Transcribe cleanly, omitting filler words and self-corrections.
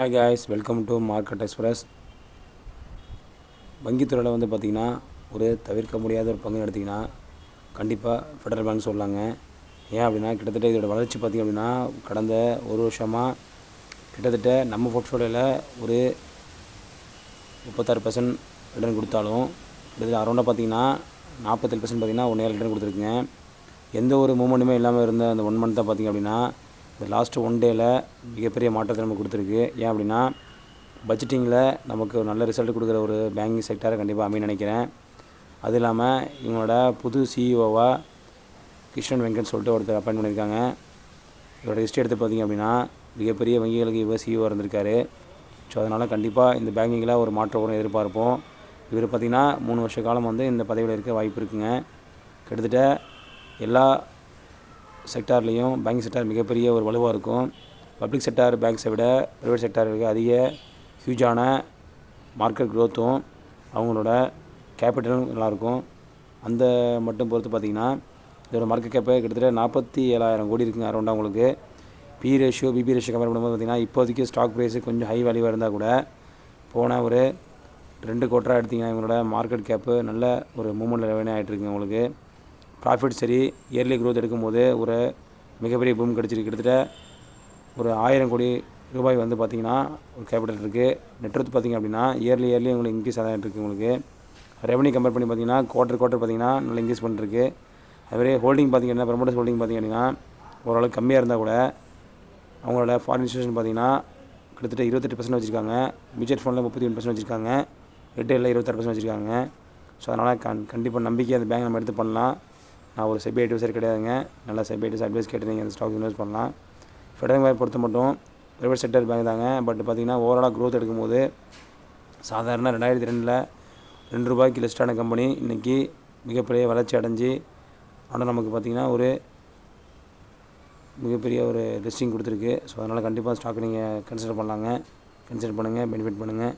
Hi guys, welcome to Market Express. வங்கித்துறையில் பார்த்திங்கன்னா ஒரு தவிர்க்க முடியாத ஒரு பங்கு எடுத்திங்கன்னா கண்டிப்பாக ஃபெடரல் பேங்க் சொல்லலாங்க. ஏன் அப்படின்னா கிட்டத்தட்ட இதோட வளர்ச்சி பார்த்திங்க அப்படின்னா கடந்த ஒரு வருஷமாக கிட்டத்தட்ட நம்ம போர்ட்ஃபோலியோவில் ஒரு 36% ரிட்டர்ன் கொடுத்தாலும் கிட்டத்தட்ட அரௌண்டாக பார்த்திங்கன்னா 47% பார்த்திங்கன்னா 1 இயர் ரிட்டர்ன் கொடுத்துருக்குங்க. எந்த ஒரு மூமெண்ட்டுமே இல்லாமல் இருந்த அந்த 1 மந்த்தாக பார்த்திங்க அப்படின்னா இந்த லாஸ்ட்டு 1 டேயில் மிகப்பெரிய மாற்றத்தை நமக்கு கொடுத்துருக்கு. ஏன் அப்படின்னா பட்ஜெட்டிங்கில் நமக்கு ஒரு நல்ல ரிசல்ட் கொடுக்குற ஒரு பேங்கிங் செக்டரை கண்டிப்பாக அமைய நினைக்கிறேன். அது இல்லாமல் இவங்களோட புது சிஇஓவாக கிருஷ்ணன் வெங்கட் சொல்லிட்டு ஒருத்தர் அப்பாயின்ட் பண்ணியிருக்காங்க. இவரோட ஹிஸ்ட்ரி எடுத்து பார்த்திங்க அப்படின்னா மிகப்பெரிய வங்கிகளுக்கு இவர் சிஇஓ இருந்திருக்காரு. ஸோ அதனால் கண்டிப்பாக இந்த பேங்கிங்கில் ஒரு மாற்றம் வரும் எதிர்பார்ப்போம். இவர் பார்த்திங்கன்னா 3 வருஷ காலம் இந்த பதவியில் இருக்க வாய்ப்பு இருக்குங்க. கிட்டத்தட்ட எல்லா செக்டார்லேயும் பேங்கிங் செக்டார் மிகப்பெரிய ஒரு வலுவாக இருக்கும். பப்ளிக் செக்டார் பேங்க்ஸை விட ப்ரைவேட் செக்டாருக்கு அதிக ஹியூஜான மார்க்கெட் க்ரோத்தும் அவங்களோட கேபிட்டலும் நல்லாயிருக்கும். அந்த மட்டும் பொறுத்து பார்த்திங்கன்னா இதோட மார்க்கெட் கேப்பை கிட்டத்தட்ட 47,000 கோடி இருக்குங்க அரௌண்டாக. உங்களுக்கு B ratio BP ratio compare பண்ணும்போது பார்த்திங்கன்னா இப்போதைக்கு ஸ்டாக் ப்ரைஸு கொஞ்சம் ஹை வேல்யூவாக இருந்தால் கூட போன ஒரு 2 குவார்ட்டராக எடுத்திங்கன்னா இவங்களோட மார்க்கெட் கேப்பு நல்ல ஒரு மூமெண்ட் ரெவன்யூ ஆகிட்டுருக்குங்க. உங்களுக்கு ப்ராஃபிட் சரி இயர்லி க்ரோத் எடுக்கும்போது ஒரு மிகப்பெரிய பூம் கிடச்சிருக்கு. கிட்டத்தட்ட ஒரு 1000 கோடி ரூபாய் பார்த்திங்கன்னா ஒரு கேபிட்டல் இருக்குது. நெட்ஒர்த் பார்த்திங்க அப்படின்னா இயர்லி உங்களுக்கு இன்க்ரீஸ் ஆகிட்டு இருக்குது. உங்களுக்கு ரெவன்யூ கம்பேர் பண்ணி பார்த்திங்கன்னா குவார்ட்டர் பார்த்திங்கன்னா நல்லா இன்க்ரீஸ் பண்ணிருக்கு. அதுமாதிரி ஹோல்டிங் பார்த்திங்கன்னா ப்ரமோட்டர்ஸ் ஹோல்டிங் பார்த்திங்க அப்படின்னா ஓரளவுக்கு கம்மியாக இருந்தால் கூட அவங்களோட ஃபாரின் இன்ஸ்டியூஷன் பார்த்திங்கன்னா கிட்டத்தட்ட 28% வச்சுருக்காங்க. மியூச்சுவல் ஃபண்டில் 31% வச்சுருக்காங்க. ரிட்டைலில் 26% வச்சுருக்காங்க. ஸோ அதனால் கண்டிப்பாக நம்பிக்கை அந்த பேங்க் நம்ம எடுத்து பண்ணலாம். நான் ஒரு செபி அட்வைசர் கிடையாதுங்க. நல்லா செபி அட்வைஸ் கேட்டு நீங்கள் அந்த ஸ்டாக் இன்வெஸ்ட் பண்ணலாம். ஃபெடரல் பேங்க் பொறுத்த மட்டும் ப்ரைவேட் செக்டர் பேங்க் தாங்க. பட் பார்த்திங்கன்னா ஓவராலாக க்ரோத் எடுக்கும்போது சாதாரண 2002 ₹2 லிஸ்டான கம்பெனி இன்றைக்கி மிகப்பெரிய வளர்ச்சி அடைஞ்சு ஆனால் நமக்கு பார்த்திங்கன்னா ஒரு மிகப்பெரிய ஒரு லிஸ்டிங் கொடுத்துருக்கு. ஸோ அதனால் கண்டிப்பாக ஸ்டாக் நீங்கள் கன்சிடர் பண்ணலாங்க. கன்சிடர் பண்ணுங்கள், பெனிஃபிட் பண்ணுங்கள்.